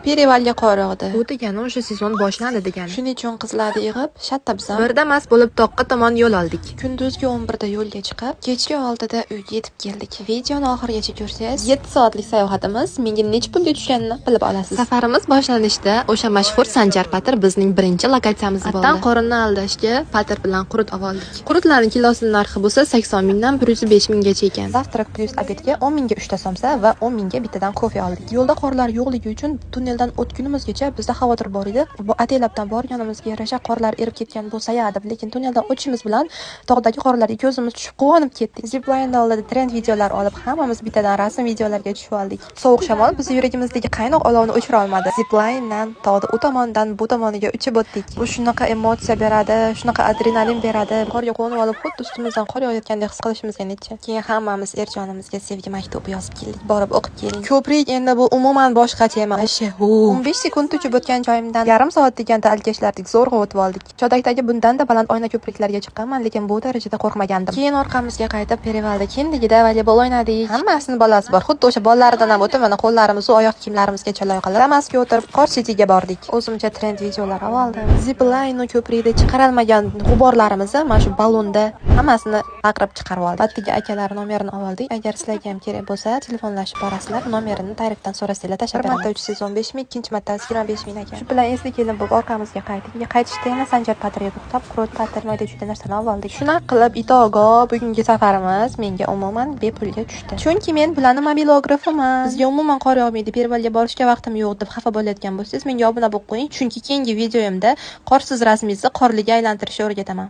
Perivalga qor yog'di. Bu degani o'sha sezon boshlandi degani. Shuning uchun qizlarni yig'ib, shattabzam birda mast bo'lib toqqa tomon yo'l oldik. Kunduzgi 11da yo'lga chiqib, kechki 6da uyga yetib keldik. Videoni oxirigacha ko'rsangiz, 7 soatlik sayohatimiz menga necha pulga tushganini bilib olasiz. Safarimiz boshlanishda o'sha mashhur Sanjar Patir bizning birinchi lokatsiyamiz bo'ldi. Attan qorinni aldashga Patir bilan qurut oldik. Qurutlarning kilosining narxi bo'lsa 80 mingdan 105 minggacha ekan. Zavtrak plus obedga 10 mingga 3 ta somsa va 10 mingga bittadan kofe oldik. Yo'lda qorlar yo'qligi uchun tunneldan o'tgunimizgacha bizda xavotir bor edi. Bu atelabdan borganimizga yarasha qorlar erib ketgan bo'lsa ya deb, lekin tunneldan o'tishimiz bilan tog'dagi qorlarga ko'zimiz tushib quvonib ketdik. Zipline oldida trend videolar olib, hammamiz bittadan rasm videolarga tushib oldik. Sovuq shamol biz yuragimizdagi qaynoq olovni o'chira olmadi. Ziplinedan tog'da u tomondan bu tomoniga uchib o'tdik. Bu shunaqa emotsiya beradi, shunaqa adrenalin beradi. Qorga qo'nib olib, xuddi ustimizdan qor yog'ayotgandek his qilishimizga necha. Keyin hammamiz Erjonimizga sevgi maktubi yozib keldik. Borib o'qib keling. Ko'prik endi bu umuman boshqacha emas. 15 sekund uchib o'tgan joyimdan yarim soat deganda alkashlardik, zo'rg'a o'tib oldik. Chodakdagi bundan-da baland oyna ko'priklarga chiqqanman, lekin bu darajada qo'rqmagandim. Keyin orqamizga qaytib Perivalda kindigida voleybol o'ynadik. Hammasini bolasi bor. Xuddi o'sha bolalardan ham o'tib, mana qo'llarimiz va oyoq kiyimlarimizgacha loyihalar. Damasga o'tirib, Qor City'ga bordik. O'zimcha trend videolar oldim. Zipline ko'prikda chiqarolmagan g'uborlarimizni mana shu balonda hammasini baqirib chiqarib oldik. Battiga akalar nomerini oldik. Agar sizlarga ham kerak bo'lsa, telefonlashib borasizlar. Nomerini tarifdan so'rasanglar tashab beraman. Marta 315 ming, ikkinchi martasi 25 ming ekan. Shu bilan esli kelin bo'lib orqamizga qaytdik. Qaytishda yana Sanjar Patirga to'xtab, qurut patir mayda juda narsani oldik. Shunaqa qilib itogo bugungi safarimiz menga umuman bepulga tushdi. Chunki men bularni mobilografman. Bizga umuman qor yog'maydi, Perivalga borishga vaqtim yo'q deb xafa bo'layotgan bo'lsangiz, menga obuna bo'lib qo'ying, chunki keyingi videoyimda qorsiz rasmingizni qorliga aylantirishni o'rgataman.